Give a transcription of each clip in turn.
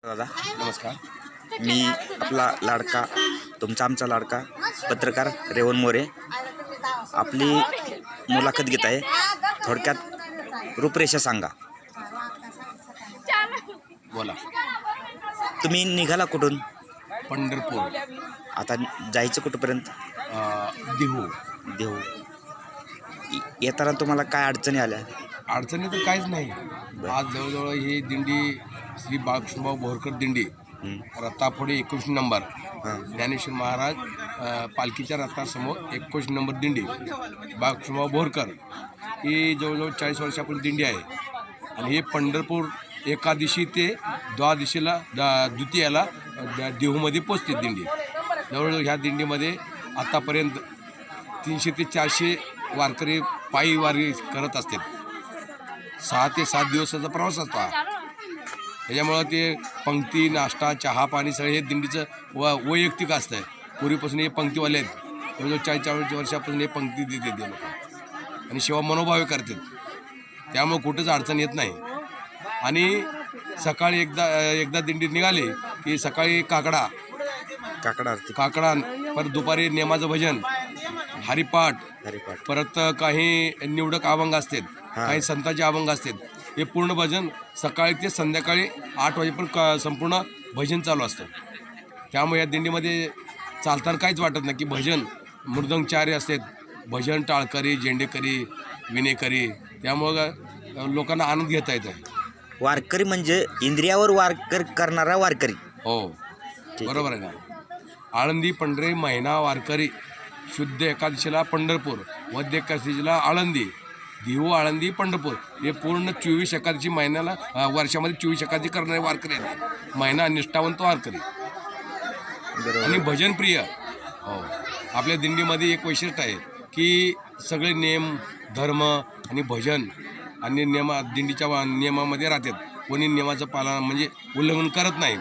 दादा नमस्कार. मी आपला लाडका आमचा लाडका पत्रकार रेवण मोरे आपली मुलाखत घेत आहे. थोडक्यात रूपरेषा सांगा. बोला. तुम्ही निघाला कुठून? पंढरपूर. आता जायचं कुठपर्यंत? देहू. देऊ. येताना तुम्हाला काय अडचणी आल्या? अडचणी तर काहीच नाही. आज जवळजवळ ही दिंडी श्री बाळकृष्णभाऊ बोरकर दिंडी रत्ताफोडे 21 नंबर ज्ञानेश्वर महाराज पालखीच्या रथासमोर 21 नंबर दिंडी बाळकृष्णभाऊ बोरकर ही जवळजवळ 40 वर्षापूर्वी दिंडी आहे. आणि हे पंढरपूर एकादशी ते द्वादशीला द्वितीयाला देहूमध्ये पोचते दिंडी. जवळजवळ ह्या दिंडीमध्ये आत्तापर्यंत 300 ते 400 वारकरी पायी वारी करत असतात. 6 ते 7 दिवसाचा प्रवास असतो. त्याच्यामुळं ते पंक्ती नाश्ता चहा पाणी सगळे हे दिंडीचं वैयक्तिक असतं आहे. पूर्वीपासून हे पंक्तीवाले आहेत. जवळजवळ 40 वर्षापासून हे पंक्ती देते ते लोक आणि सेवा मनोभावे करतात. त्यामुळं कुठंच अडचण येत नाही. आणि सकाळी एकदा दिंडी निघाली की सकाळी काकडा परत दुपारी नेमाचं भजन हरिपाठ परत काही निवडक अभंग असतात, काही संतांचे अभंग असतात. हे पूर्ण भजन सकाळी ते संध्याकाळी 8 वाजेपर्यंत संपूर्ण भजन चालू असतं. त्यामुळे या दिंडीमध्ये चालताना काहीच वाटत नाही की भजन मृदंगचार्य असतात, भजन टाळकरी झेंडेकरी विनेकरी. त्यामुळं लोकांना आनंद घेता येत आहे. वारकरी म्हणजे इंद्रियावर वारकर करणारा वारकरी. हो बरोबर आहे ना. आळंदी पंढरी महिना वारकरी शुद्ध एकादशीला पंढरपूर, वद्य एकादशीला आळंदी, देहू आळंदी पंढरपूर हे पूर्ण 24 एकादशी महिन्याला वर्षामध्ये 24 एकादशी करणारे वारकरी आहेत. महिना निष्ठावंत वारकरी आणि भजनप्रिय. हो आपल्या दिंडीमध्ये एक वैशिष्ट्य आहे की सगळे नेम धर्म आणि भजन आणि दिंडीच्या नियमामध्ये राहतात. कोणी नियमाचं पालन म्हणजे उल्लंघन करत नाही.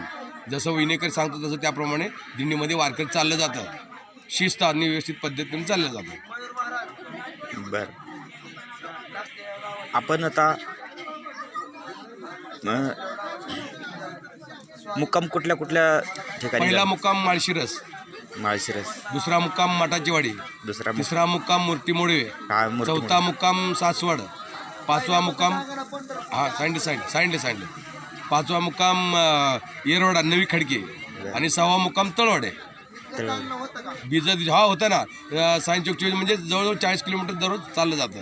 जसं विनेकर सांगतो तसं त्याप्रमाणे दिंडीमध्ये वारकरी चाललं जातं. शिस्त आणि व्यवस्थित पद्धतीने चाललं जातं. बर आपण आता मुक्काम कुठल्या ठिकाणी? पहिला मुक्काम माळशिरस, दुसरा मुक्काम माटाची वाडी, तिसरा मुक्काम मूर्तिमोडवे, चौथा मुक्काम सासवड, पाचवा मुक्काम सांडले, पाचवा मुक्काम येरवडा नवी खडकी आणि 6वा मुक्काम तळवडे. हा होता ना सायन चौक म्हणजे जवळजवळ 40 किलोमीटर दररोज चाललं जातं.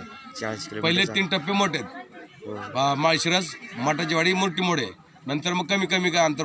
पहिले 3 टप्पे मोठे आहेत. माळशिरस, माटाची वाडी, मूर्तिमोडे. नंतर मग कमी अंतर होतं.